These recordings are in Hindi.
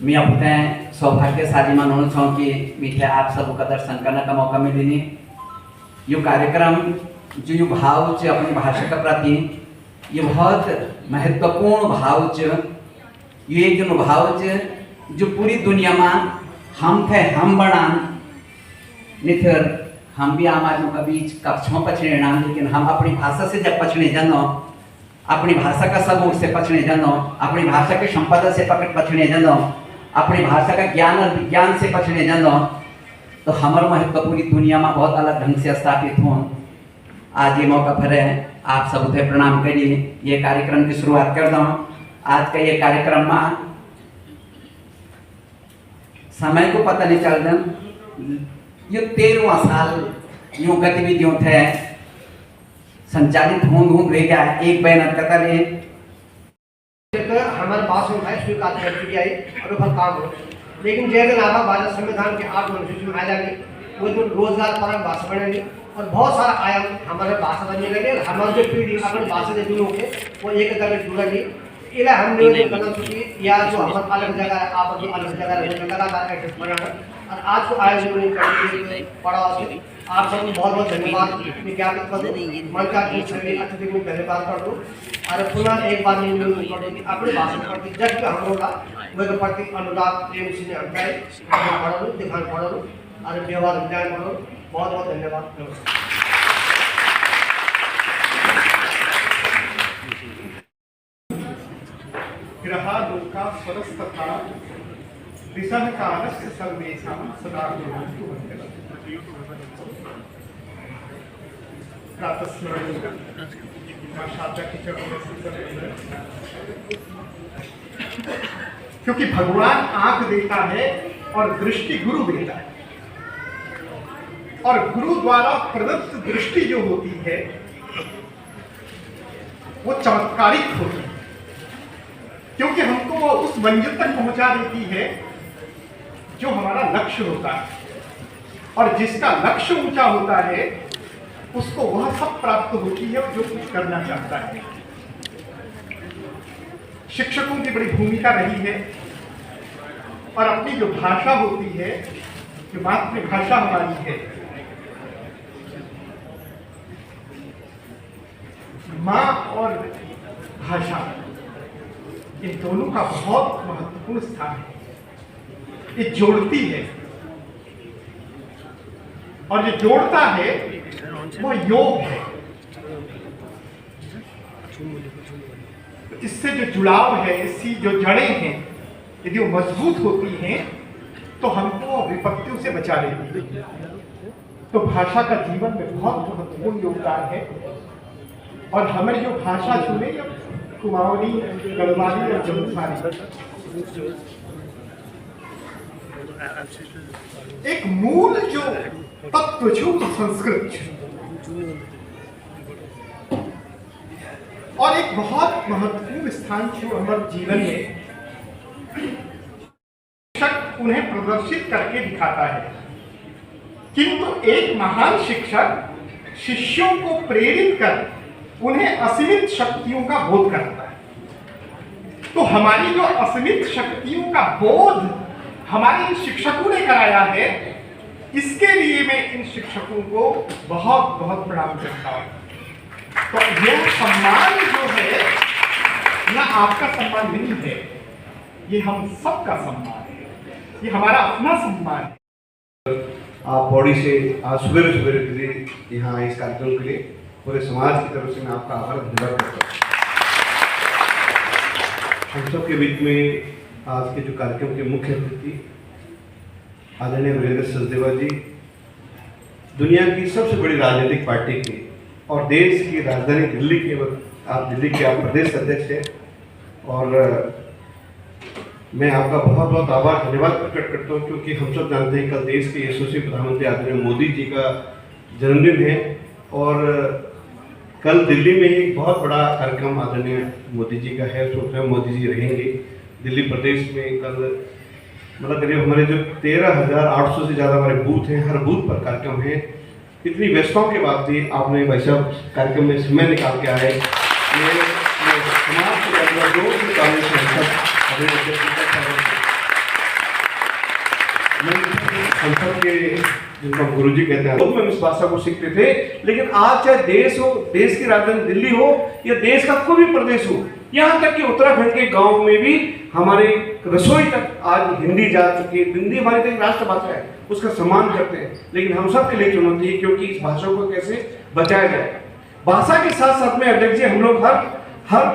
मैं अपने सौभाग्यशाली मानूँ छूँ कि मुझे आप सबका दर्शन करने का मौका मिली। यो कार्यक्रम जो यो भाव च अपनी भाषा के प्रति ये बहुत महत्वपूर्ण भाव च, ये एक जो भाव च जो पूरी दुनिया में हम थे हम बनान निथर हम भी आम आदमी का बीच कक्षों पछड़े ना, लेकिन हम अपनी भाषा से जब पछड़े जानो, अपनी भाषा का सबूत से पछड़े जानो, अपनी भाषा के संपदा से पछड़े जानो, अपनी भाषा का ज्ञान और विज्ञान से पछड़े जानो, तो हमारा महत्व पूरी दुनिया में बहुत अलग ढंग से स्थापित हों। आज ये मौका पर है आप सब उसे प्रणाम करिए, ये कार्यक्रम की शुरुआत कर दूँ। आज का ये कार्यक्रम में समय को पता नहीं चल रहा, ये 13वां साल यूँ गतिविधियों थे संचालित हों रहेगा। एक बयान करता रहे हमारे पास में स्वीकार कर चुकी आई और ऊपर काम हो, लेकिन जैसे लाभा भारत संविधान के 8 अनुसूची में आ जाएगी वो जो रोजगार परक भाषा बनेगी और बहुत सारा आयाम हमारे भाषा बनने लगे। हमारी जो पीढ़ी अपनी भाषा से जुड़ो के वो एक जगह जुड़ेगी। इला हम निवेदन करना चाहिए या जो हम अलग जगह आप अलग जगह रहने लगातार एक्टिव बनाना और आज को आयोजन करने पड़ा। आप सबको बहुत बहुत धन्यवाद ज्ञापित कर दूँ, मन का अतिथि को धन्यवाद कर दूँ और पुनः एक बार निवेदन कर दूँ कि अपनी भाषा के प्रति जब भी हम लोग का वह प्रति अनुराग प्रेम से हटाए पढ़ो दिखान पढ़ो और व्यवहार विज्ञान पढ़ो। बहुत बहुत धन्यवाद, नमस्कार। ग्रहा लोका स्वरस्तथा दिशः कालस्य सर्वेषां सदा कुर्वन्तु मङ्गलम्। प्रातःस्मरणीय मां शारदा की चरणों में सिर क्योंकि भगवान आंख देता है और दृष्टि गुरु देता है, और गुरु द्वारा प्रदत्त दृष्टि जो होती है वो चमत्कारिक होती है, क्योंकि हमको वो उस मंजिल तक पहुंचा देती है जो हमारा लक्ष्य होता है, और जिसका लक्ष्य ऊंचा होता है उसको वह सब प्राप्त होती है जो कुछ करना चाहता है। शिक्षकों की बड़ी भूमिका रही है, और अपनी जो भाषा होती है, जो मातृभाषा हमारी है, माँ और भाषा, इन दोनों का बहुत महत्वपूर्ण स्थान है। ये जोड़ती है, और जो जोड़ता है वो योग है। इससे जो जुड़ाव है, इसकी जो जड़ें हैं, यदि वो मजबूत होती हैं तो हमको विपत्तियों से बचा लेती है। तो भाषा का जीवन में बहुत महत्वपूर्ण योगदान है, और हमारी जो भाषा चुने कुमाऊनी, गढ़वाली और जमुनारी, एक मूल जो तत्व जो संस्कृत, और एक बहुत महत्वपूर्ण स्थान जो हमारे जीवन में शिक्षक उन्हें प्रदर्शित करके दिखाता है। किंतु एक महान शिक्षक शिष्यों को प्रेरित कर उन्हें असीमित शक्तियों का बोध करता है। तो हमारी जो असीमित शक्तियों का बोध हमारे इन शिक्षकों ने कराया है, इसके लिए मैं इन शिक्षकों को बहुत बहुत प्रणाम करता हूँ। तो यह सम्मान जो है ना आपका सम्मान नहीं है, ये हम सबका सम्मान है, ये हमारा अपना सम्मान है। आप पौड़ी से आज सवेरे सवेरे के लिए यहाँ इस कार्यक्रम के लिए पूरे समाज की तरफ से मैं आपका आभार धन्यवाद करता हूँ। हम सब के बीच में आज के जो कार्यक्रम के मुख्य अतिथि आदरणीय वीरेंद्र सचदेवा जी, दुनिया की सबसे बड़ी राजनीतिक पार्टी के और देश की राजधानी दिल्ली के, आप दिल्ली के आप प्रदेश अध्यक्ष हैं, और मैं आपका बहुत बहुत आभार धन्यवाद प्रकट करता हूँ, क्योंकि हम सब जानते हैं कल देश के यशस्वी प्रधानमंत्री आदरणीय मोदी जी का जन्मदिन है, और कल दिल्ली में एक बहुत बड़ा कार्यक्रम आदरणीय मोदी जी का है, उसमें स्वयं मोदी जी रहेंगे। दिल्ली प्रदेश में कल मतलब करीब हमारे जो 13,800 से ज़्यादा हमारे बूथ हैं, हर बूथ पर कार्यक्रम है। इतनी व्यस्तताओं के बाद भी आपने भाई साहब कार्यक्रम में समय निकाल के आए। समाज के जो भी कार्य संसद के जिनको गुरुजी कहते हैं, खुद में इस भाषा को सीखते थे। लेकिन आज चाहे देश हो, देश की राजधानी दिल्ली हो या देश का कोई भी प्रदेश हो, यहाँ तक कि उत्तराखंड के गांव में भी हमारे रसोई तक आज हिंदी जा चुकी है। हिंदी हमारी तो एक राष्ट्रभाषा है, उसका सम्मान करते हैं। लेकिन हम सब के लिए चुनौती है, क्योंकि इस भाषा को कैसे बचाया जाए। भाषा के साथ साथ में अध्यक्ष जी, हम लोग हर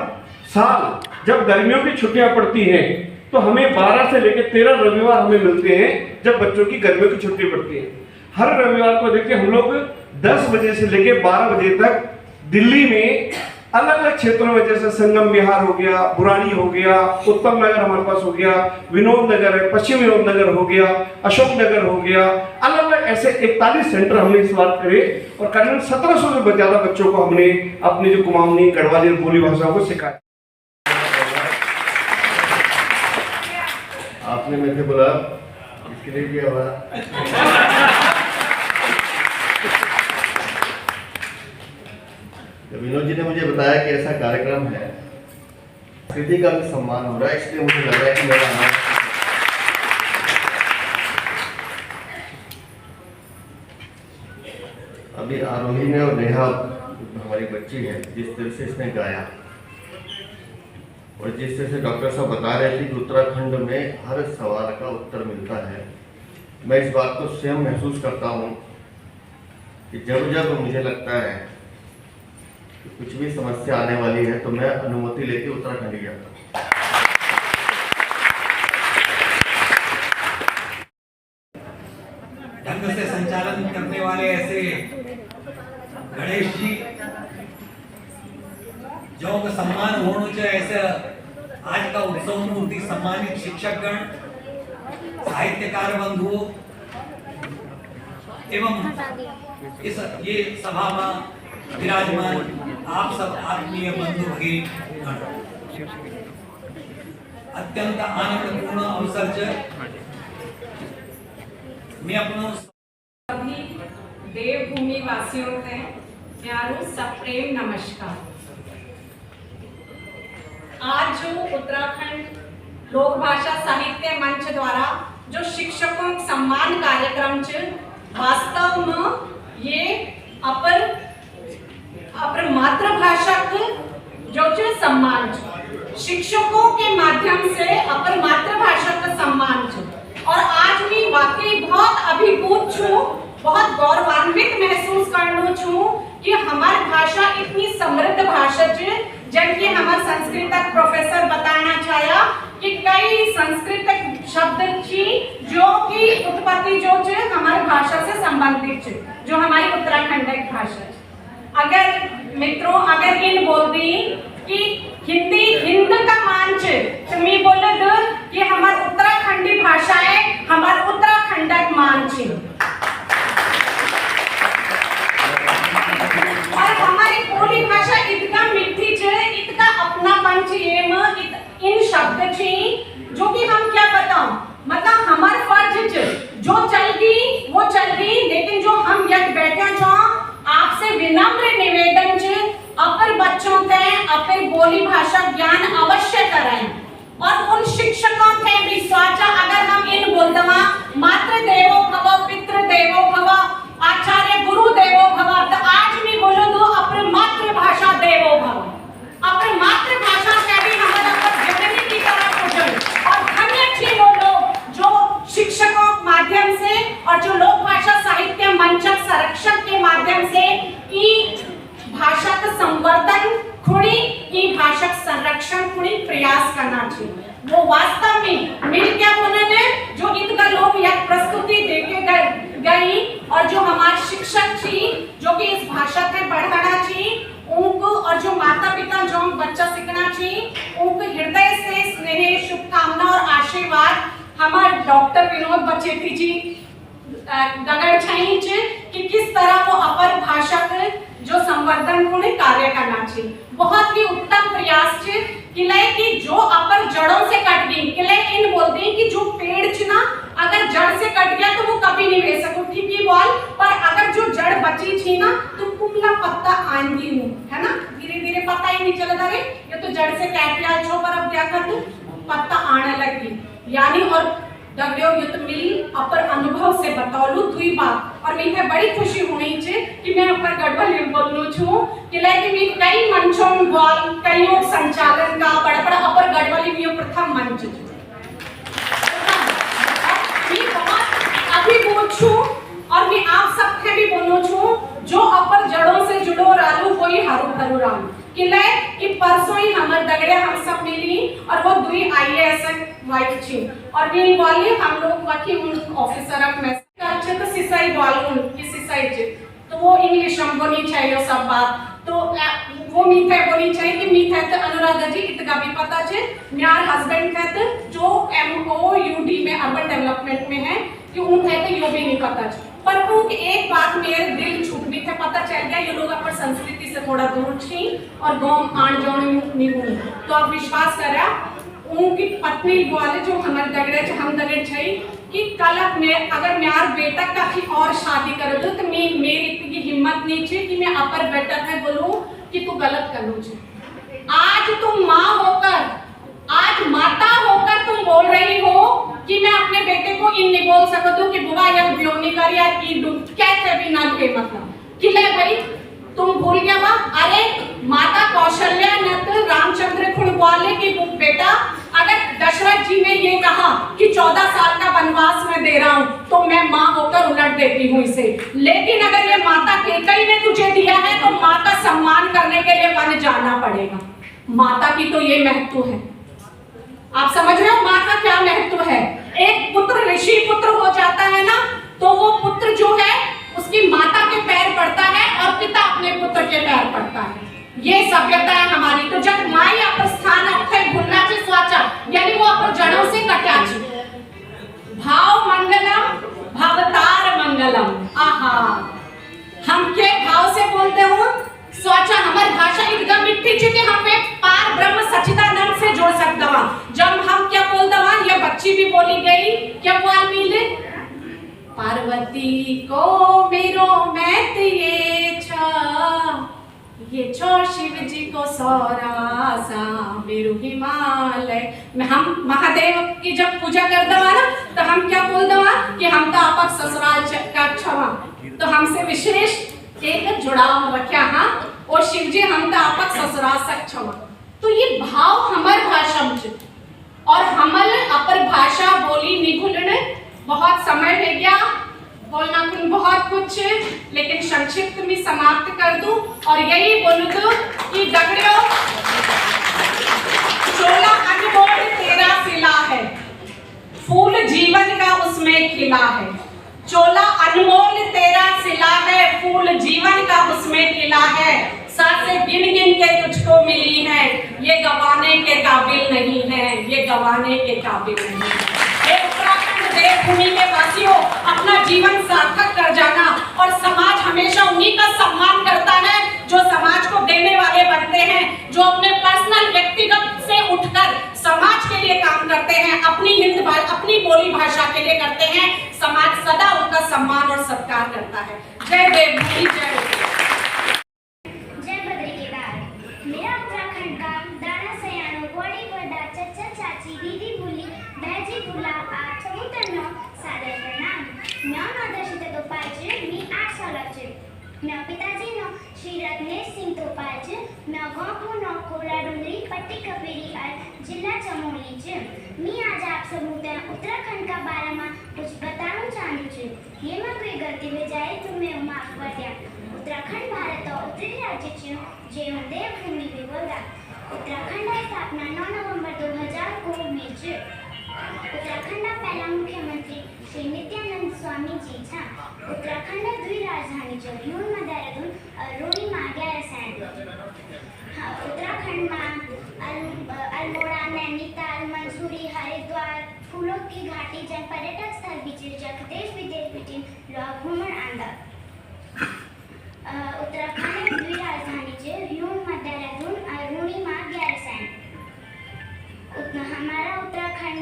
साल जब गर्मियों की छुट्टियां पड़ती हैं तो हमें 12 से लेकर 13 रविवार हमें मिलते हैं जब बच्चों की गर्मियों की छुट्टी पड़ती है। हर रविवार को देखिए हम लोग 10 बजे से लेकर 12 बजे तक दिल्ली में अलग अलग क्षेत्रों में, जैसे संगम विहार हो गया, बुराड़ी हो गया, उत्तम नगर हमारे पास हो गया, विनोद नगर है, पश्चिम विनोद नगर हो गया, अशोक नगर हो गया, अलग अलग ऐसे 41 सेंटर हमने इस बार करे और करीबन 1700 से ज्यादा बच्चों को हमने अपनी जो कुमाऊनी, गढ़वाली और बोली भाषाओं को सिखाया। आपने मुझे बोला इसके लिए क्या हुआ? विनोद जी ने मुझे बताया कि ऐसा कार्यक्रम है, संस्कृति का भी सम्मान हो रहा है, इसलिए मुझे लग रहा है कि मेरा आना। अभी आरोही ने और नेहा हमारी बच्ची है, जिस तरह से इसने गाया और जिस तरह से डॉक्टर साहब बता रहे थे कि उत्तराखंड में हर सवाल का उत्तर मिलता है, मैं इस बात को स्वयं महसूस करता हूँ कि जब जब मुझे लगता है कि कुछ भी समस्या आने वाली है तो मैं अनुमति लेके उत्तराखंड ही जाता हूँ। ढंग से संचालन करने वाले ऐसे गणेश जी, जो का सम्मान होना चाहिए, ऐसे आज का उत्सव मूर्ति सम्मानित शिक्षकगण, साहित्यकार बंधुओं एवं इस ये सभा में विराजमान आप सब आत्मीय बंधु भगिनीगण, अत्यंत आनंदपूर्ण अवसर है। मैं अपनों सभी देवभूमि वासियों ने प्यारो सप्रेम नमस्कार। आज जो उत्तराखंड लोक भाषा साहित्य मंच द्वारा जो शिक्षकों सम्मान कार्यक्रम च, वास्तव में ये अपर मातृभाषा जो च सम्मान च, शिक्षकों के माध्यम से अपर मातृभाषा का सम्मान च। और आज मैं वाकई बहुत अभिभूत छूं, बहुत गौरवान्वित महसूस करनू छूं कि हमारी भाषा इतनी समृद्ध भाषा है। जबकि हमारे संस्कृतक प्रोफेसर बताना चाहा कि कई संस्कृतक शब्द थी जो की उत्पत्ति जो है हमारी भाषा से संबंधित है, जो हमारी उत्तराखंड की भाषा है। अगर मित्रों अगर इन बोल दी कि हिंदी हिंद का मांच, तो मैं बोले कि हमारी उत्तराखंडी भाषा है, हमारे उत्तराखंड का मांच है। और हमारी बोली भाषा इतना मीठी है, इतना अपनापन है, इन शब्द छे जो कि हम क्या बताऊं, मतलब हमारे फर्ज है, जो चल गई वो चल गई, लेकिन जो हम यह बैठे जो आपसे विनम्र निवेदन है, अपर बच्चों के अपर बोली भाषा ज्ञान अवश्य कराएं। और उन शिक्षकों के विश्वास, अगर हम इन बोलदमा मातृ देवो भव, पितृ देवो भव, आचार्य गुरु देवो भव, तो आज भी बोलो दो अपर मातृभाषा देवो भव। अपर मातृभाषा के भी हमारा जननी की तरह पूजन और धन्य थी वो लोग जो शिक्षकों के माध्यम से और जो लोक भाषा साहित्य मंचक संरक्षक के माध्यम से ई भाषा का संवर्धन खुड़ी, ई भाषा संरक्षण खुड़ी प्रयास करना चाहिए। वो वास्तव में मिल क्या बोलने जो इनका लोग यह प्रस्तुति देके गई और जो हमारे शिक्षक थी जो कि इस भाषा के बढ़ाना थी उनको, और जो माता पिता जो बच्चा सीखना थी उनको हृदय से स्नेह शुभकामना और आशीर्वाद हमारे डॉक्टर विनोद बचेती जी डगर छाई कि किस तरह वो अपर भाषा के जो संवर्धन को कार्य करना चाहिए। बहुत ही उत्तम प्रयास है कि जो अपर जड़ों से कट गई, इन बोलते हैं कि जो पेड़ ना अगर जड़ से कट गया तो वो कभी नहीं रह सकता, ठीक ही बोल, पर अगर जो जड़ बची थी ना तो कुमला पत्ता आंधी हूँ, है ना, धीरे धीरे पता ही नहीं चला रे ये तो जड़ से काट गया छो, पर अब क्या कर दूं पत्ता आने लगी, यानी और दगड़ियों युत मिली अपर अनुभव से बतौलू दुई बात और मैं बड़ी खुशी होनी छे कि मैं अपर गढ़वाल बोलूं छूं कि लाइक मैं कई मंचों ग्वाल कई संचालन का बड़ा बड़ा अपर गढ़वाली में प्रथम मंच छे मैं बहुत अभी बोल छूं और मैं आप सबके भी बोलूं छूं जो अपर जड़ों से जुड़ो रालू कोई हरू हरू राम किले कि परसों ही हमर दगड़े हम सब मिली और वो दुई आईएएस वाइफ छी और वे बोली हम लोग वकी उन ऑफिसर ऑफ में अच्छे तो सिसाई बोलूं कि सिसाई जे तो वो इंग्लिश हम बोलनी चाहिए सब बात तो वो मीठे बोलनी चाहिए कि मीठे तो अनुराधा जी इतना भी पता छे मेरा हस्बैंड कहते जो MOUD में अर्बन डेवलपमेंट में है कि उन कहते यो भी नहीं पता छे पर उनकी एक बात मेरे दिल छूट भी थे पता चल गया ये लोग अपन संस्कृति से थोड़ा दूर छी और गांव आन जाने नहीं हुई तो आप विश्वास करा उनकी पत्नी बोले जो हमारे दगड़े हम दगड़े छे कि कल में अगर मेरा बेटा का भी और शादी कर दो तो मेरी इतनी हिम्मत नहीं छे कि मैं अपर बेटा है बोलूं कि तू गलत कर लू छे आज तुम माँ होकर आज माता होकर तुम बोल रही हो कि मैं अपने बेटे को इन नहीं बोल सकती हूँ कि बुआ यह ब्योनी कर या कि कैसे भी ना के मतलब कि ले भाई तुम भूल गया माँ अरे माता कौशल्या ने तो रामचंद्र खुद बोले कि बेटा अगर दशरथ जी ने ये कहा कि 14 साल का वनवास मैं दे रहा हूँ तो मैं माँ होकर उलट देती हूँ इसे लेकिन अगर ये माता कैकेयी ने तुझे दिया है तो माँ का सम्मान करने के लिए वन जाना पड़ेगा माता की तो ये महत्व है आप समझ रहे हो माँ का क्या महत्व है एक पुत्र ऋषि पुत्र हो जाता है ना तो वो पुत्र जो है उसकी माता के पैर पड़ता है और पिता अपने पुत्र के पैर पड़ता है ये सभ्यता है हमारी तो जब माई अपर स्थान अक्षय भूलना से स्वाचा यानी वो अपर जड़ों से कटा भाव मंगलम भवतार मंगलम आहा हम के भाव से बोलते हो स्वाचा हमारी भाषा एकदम मिट्टी चुके हमें पार ब्रह्म सच्चिदानंद से जोड़ सकता हुआ जब हम क्या बोल दवा ये बच्ची भी बोली गई क्या बोल मिले पार्वती को मेरो मैत ये छो शिव जी को सौरासा मेरो हिमालय में हम महादेव की जब पूजा कर दवा ना तो हम क्या बोल दवा कि हम तो आपक ससुराल का क्षमा तो हमसे विशेष एक जुड़ाव रखा हाँ और शिव जी हम तो आपक ससुराल सक्षम तो ये भाव हमार भाषा में और हमल अपर भाषा बोली निभुलने बहुत समय हो गया बोलना कुछ बहुत कुछ लेकिन संक्षिप्त में समाप्त कर दूं और यही बोलूं तो कि दगड़ियों चोला अनमोल तेरा सिला है फूल जीवन का उसमें खिला है चोला अनमोल तेरा सिला है फूल जीवन का उसमें खिला है सांसें गिन गिन के तुझको मिली है ये गवाने के काबिल नहीं है ये गवाने के काबिल नहीं है उत्तराखंड देवभूमि के वासियों अपना जीवन सार्थक कर जाना और समाज हमेशा उन्हीं का सम्मान करता है जो समाज को देने वाले बनते हैं जो अपने पर्सनल व्यक्तिगत से उठकर समाज के लिए काम करते हैं अपनी बोली भाषा के लिए करते हैं समाज सदा उनका सम्मान और सत्कार करता है जय देवभूमि जय बद्री केदार मेरा उत्तराखंड का दाना सयानो बड़ी बड़ा चचा चाची दीदी भूली बहजी भूला आप सबूतरनो सादर प्रणाम मैं नवदर्शित तोपायचे मी 8 सालाचे मैं पिताजी नो श्री रत्नेश सिंह तोपायचे मैं गांव नो कोला डुंगरी पट्टी कपेरी और जिला चमोली चे मी आज आप सबूते उत्तराखंड का बारे में कुछ बताना चाहती छे ये मैं कोई गलती हो जाए तो मैं माफ कर दिया उत्तराखंड भारत और उत्तरी राज्य चे जेवन देवभूमि भी बोला उत्तराखंड की स्थापना 9 नवंबर 2000 को हुई चे उत्तराखंड का पहला मुख्यमंत्री श्री नित्यानंद स्वामी जी था उत्तराखंड की दुई राजधानी चे यून में देहरादून और रोड़ी में 11 सैंड उत्तराखंड में अल्मोड़ा नैनीताल मंसूरी हरिद्वार फूलों की घाटी जन पर्यटक स्थल बीचे जख देश विदेश बीचे लोग घूमन आंदा उत्तराखंड की दुई राजधानी चे यून में देहरादून और रोड़ी में 11 सैंड हमारा उत्तराखंड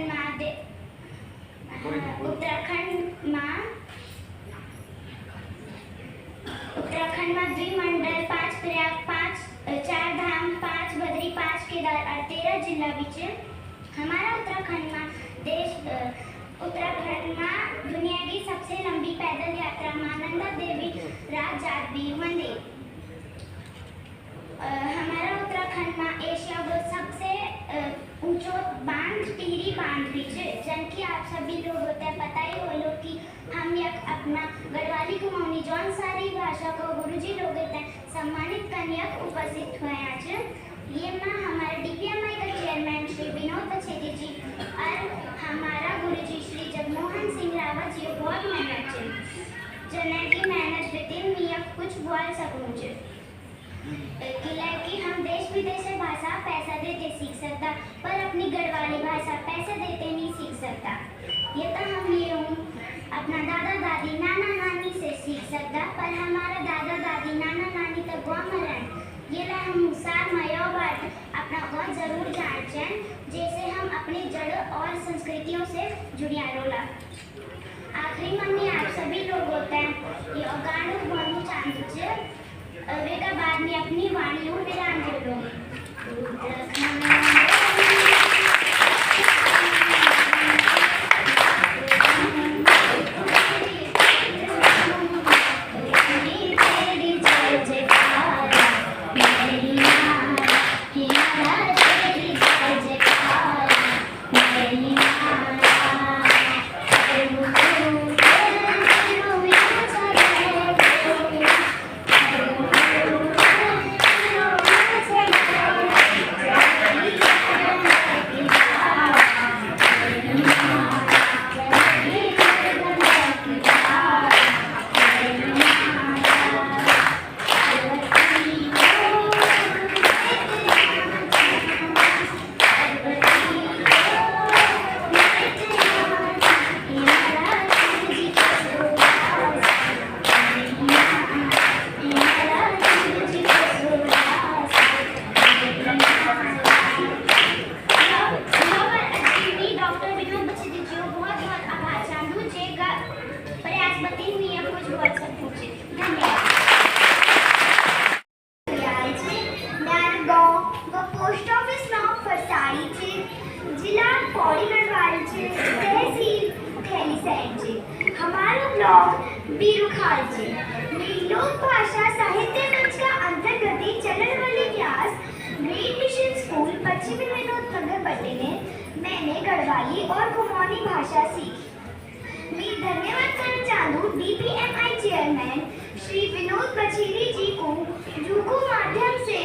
में द्विमंडल 5 प्रयाग 5 4 धाम 5 बद्री 5 केदार और 13 जिला बीचे हमारा उत्तराखंड में देश उत्तराखंड में दुनिया की सबसे लंबी पैदल यात्रा मानंदा देवी राज जातवीर मंदिर। हमारा उत्तराखंड में एशिया का सबसे ऊंचो बांध टिहरी बांध भी है, जनकी आप सभी लोग होते हैं पता ही हो लोग कि हम यक अपना गढ़वाली कुमाऊनी जौन सारी भाषा को गुरुजी लोग होते हैं सम्मानित कन्यक उपस्थित हुए आज। ये में हमारे DPMI का चेयरमैन श्री विनोद बछेती जी और हमारा गुरुजी श्री जगमोहन सिंह रावत जी बहुत मेहनत है, जने की मेहनत विदिन में कुछ बोल सकूँ कि हम देश विदेश से भाषा पैसा देते सीख सकता, पर अपनी गढ़वाली भाषा पैसे देते नहीं सीख सकता। ये तो हम ये हूँ अपना दादा दादी नाना नानी से सीख सकता, पर हमारा दादा दादी नाना नानी तो गाँव में रहे, ये ला हम साथ मयो बात अपना गाँव जरूर जानते जैसे हम अपनी जड़ और संस्कृतियों से जुड़िया रोला। आखिरी में मैं आप सभी लोग होते हैं ये गानों बोलना चाहती हूँ, वेगा बाद में अपनी वाणी और विराम दे दो। लोक भाषा साहित्य मंच का अंतर्गत चलन वाली क्लास ग्रेट मिशन स्कूल पश्चिमी विनोद नगर पट्टी में मैंने गढ़वाली और कुमाऊनी भाषा सीखी। मैं धन्यवाद करना चाहूँ DPMI चेयरमैन श्री विनोद बछेरी जी को जिनको माध्यम से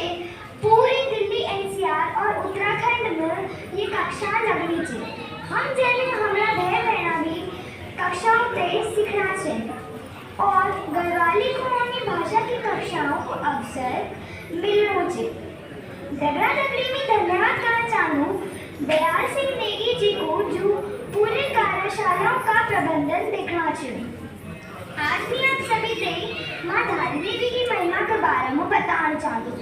पूरी दिल्ली NCR और उत्तराखंड में ये कक्षा लगनी चाहिए। हम जैसे हमारा भाई बहना भी कक्षाओं से सीखना चाहिए और गढ़वाली कुमाऊनी भाषा की कक्षाओं को अवसर मिलना चाहिए। दगड़ा दगड़ी में धन्यवाद करना चाहूँ दयाल सिंह नेगी जी को जो पूरे कार्यशालाओं का प्रबंधन देखना चाहिए। आज भी आप सभी से माँ धारी देवी की महिमा के बारे में बताना चाहती हूँ।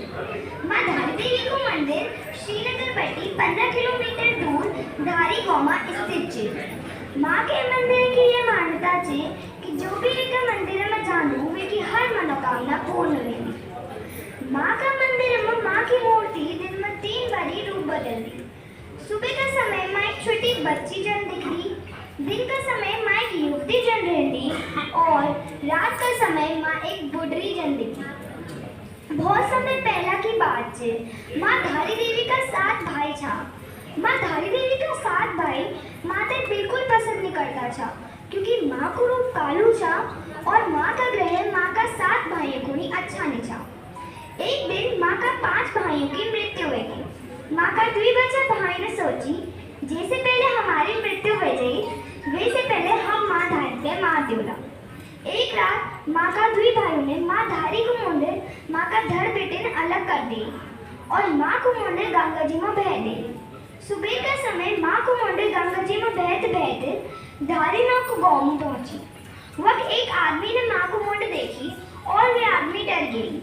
माँ धारी देवी को मंदिर श्रीनगर पट्टी 15 किलोमीटर दूर धारी गाँव में स्थित है। माँ के मंदिर की ये मान्यता है कि जो भी एक मंदिर में जानू वे की हर मनोकामना पूर्ण होगी। माँ का मंदिर में माँ की मूर्ति दिन में 3 बारी रूप बदलती। सुबह का समय माँ एक छोटी बच्ची जन दिख रही, दिन का समय माँ एक युवती जन रहती और रात का समय माँ एक बुढ़ी जन दिखी। बहुत समय पहला की बात है, माँ धारी देवी का 7 भाई था। माँ धारी देवी का 7 भाई माते बिल्कुल पसंद नहीं करता था क्योंकि माँ को रूप कालू था और माँ का ग्रह माँ का 7 भाइयों को ही अच्छा नहीं था। एक दिन माँ का 5 भाइयों की मृत्यु हुई। माँ का 2 बच्चा भाई ने सोची जैसे पहले हमारी मृत्यु हो गई वैसे पहले हम माँ धारी के मार देवला। एक रात माँ का 2 भाइयों ने माँ धारी को मंदिर माँ का धड़ बेटे ने अलग कर दी और माँ को मंदिर गंगा जी में बह दी। सुबह का समय माँ को मंदिर गंगा जी में बहते बहते धारी माँ को गाँव में पहुंची। वक्त एक आदमी ने माँ को मुंड देखी और वे आदमी डर गई।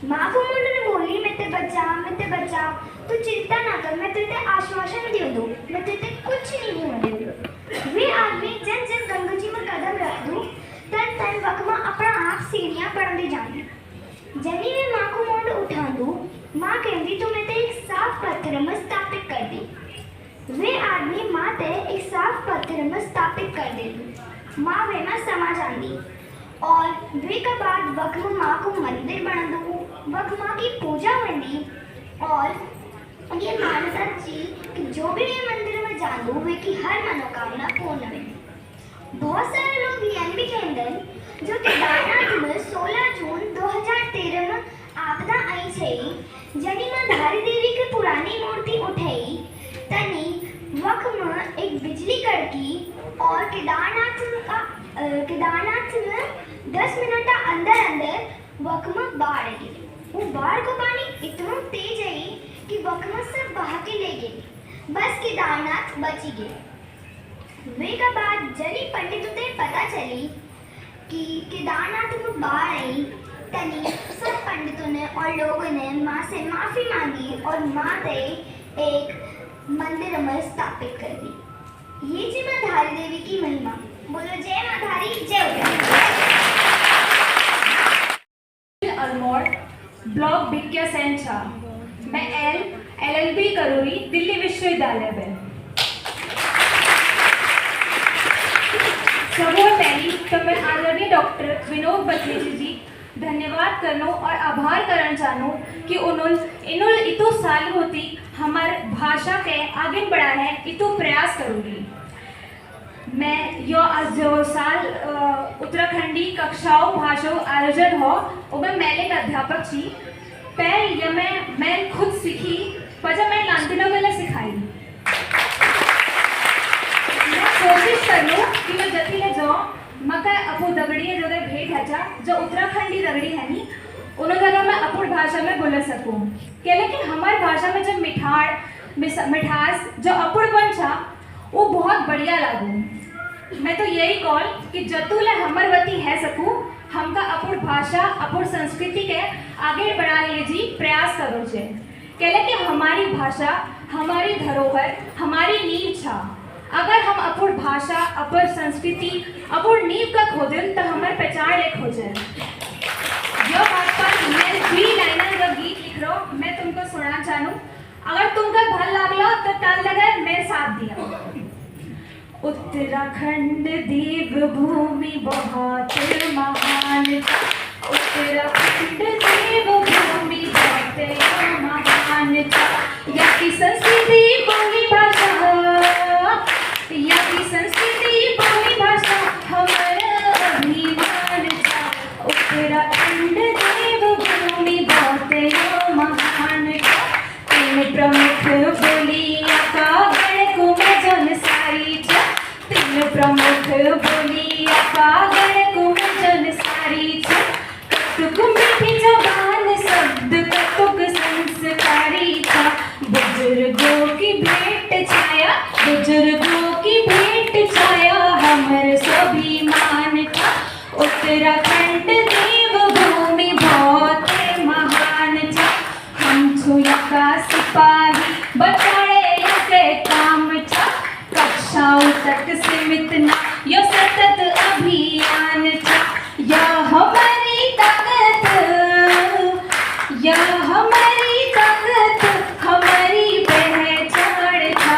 माँ को मुंड ने बोली मित्र बच्चा तू चिंता ना कर, मैं तुझे आश्वासन दे दूँ, मैं तुझे कुछ नहीं होने दूँ। वे आदमी जन जन गंगा जी में कदम रख दूँ तन वक्त में अपना आप सीढ़ियाँ बढ़ती जानी। जनी में माँ को मुंड उठा दूँ, माँ कहती तो मैं तो एक साफ पत्थर में स्थापित कर दी। वे आदमी माते एक साफ पत्थर में स्थापित कर देती। माँ वे में समा जाती और वे के बाद वक्म माँ को मंदिर बना दो, वक्म माँ की पूजा वेंदी और ये मान्यता थी कि जो भी ये मंदिर में जांदू वे की हर मनोकामना पूर्ण वेंदी। बहुत सारे लोग यह भी कहते जो केदारनाथ में 16 जून 2013 में आपदा आई थी, जनी में धारी देवी की पुरानी मूर्ति उठाई तनी वक्त में एक बिजली कड़की और केदारनाथ में 10 मिनट अंदर अंदर वक्त में बाढ़ आई। वो बाढ़ को पानी इतना तेज आई कि वक्त में सब बहा के ले गई, बस केदारनाथ बची गई। वे का बाद जनी पंडितों से पता चली कि केदारनाथ में बाढ़ आई तनी सब पंडितों ने और लोगों ने माँ से माफी मांगी और माँ ने एक मंदिर में स्थापित कर दी। ये जी माँ धारी देवी की महिमा। बोलो जय माँ धारी, जय अल्मोड़, ब्लॉक भिक्या सेंचा। मैं LLB करूँगी दिल्ली विश्वविद्यालय में। सबसे पहली तो मैं आदरणीय डॉक्टर विनोद बथेजी जी धन्यवाद करनो और आभार करना चाहूँ कि उन्होंने इतो साल होती हमार भाषा के आगे बढ़ा है, इतो प्रयास करूँगी। मैं जो साल उत्तराखंडी कक्षाओं भाषा आयोजन हो वो मैं मेले का अध्यापक थी। पहले ये मैं खुद सीखी पर जब मैं लांतिनों में सिखाई। मैं कोशिश करूँ कि मैं जति ले जाऊँ मका अपू दगड़ी जो भेंट है जो उत्तराखंडी दगड़ी है नी उन्होंने जगह मैं अपुर भाषा में बोल सकूँ क्या, लेकिन हमारी भाषा में जब मिठास जो अपुरपन था वो बहुत बढ़िया लागू। मैं तो यही कॉल कि जतुले हमर वती है सकूँ हमका अपुर भाषा अपुर संस्कृति के आगे बढ़ाने जी प्रयास करो छे क्या, लेकिन हमारी भाषा हमारी धरोहर हमारी नींव छा। अगर हम अपुर भाषा अपुर संस्कृति अपुर नींव का खोदें तो हमारे पहचान एक हो जाए। जो बात पर मैं 3 लाइनर का गीत लिख रहा हूँ, मैं तुमको सुनाना चाहूँ। अगर तुमको भल लागलो तो ताल लगा मेरे साथ दिया। उत्तराखंड देव भूमि बहुत महान, उत्तराखंड देव भूमि बहुत महान। यहाँ की संस्कृति बोली भाषा यहाँ की संस्कृति बोली भाषा हमारा अभिमान था। उत्तराखंड देव भूमि बहुत महान। 3 प्रमुख बोलियां का गण कुमजन सारी था। 3 प्रमुख बोलियां का गण कुमजन सारी था। कतुक मीठी जबान शब्द कतुक संस्कारी था। बुजुर्गों की भेंट छाया बुजुर्गों की भेंट छाया हमर स्वाभिमान था। उत्तराखंड देव भूमि बहुत महान था। हम छुया का सिपाही बचाए के काम था। कक्षाओं तक सीमित न यो सतत अभियान था। यह हमारी ताकत यह हमारी ताकत हमारी पहचान था।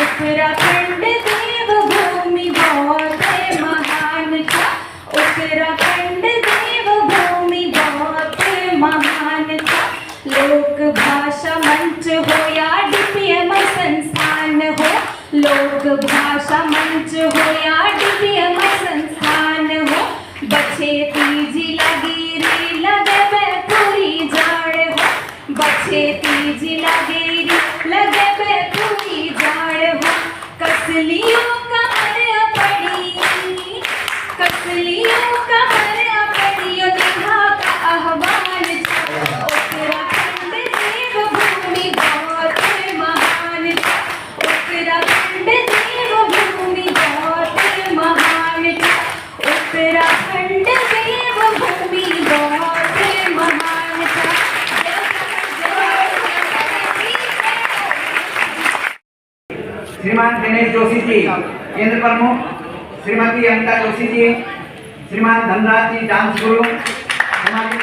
उत्तराखंड देव भूमि बहुत महान था। उत्तराखंड देव भूमि बहुत महान था। लोक भाषा मंच हो या DPM संस्थान हो, लोक भाषा मंच हो या DPM संस्थान हो, बच्चे तीजी लगी री लगे पूरी जाड़ हो। बच्चे तीजी लगे री लगे पूरी जाड़ हो। कसलियों का हर पड़ी कसलियों का हर पड़ी निभा का आह्वान। उत्तराखंड देव भूमि बहुत महान था। उत्तराखंड देव भूमि बहुत महान था। उत्तराखंड देव भूमि बहुत महान था। श्रीमान दिनेश जोशी जी केंद्र प्रमुख, श्रीमती अनिता जोशी जी, श्रीमान धनराज जी डांस गुरु, हमारी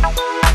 है।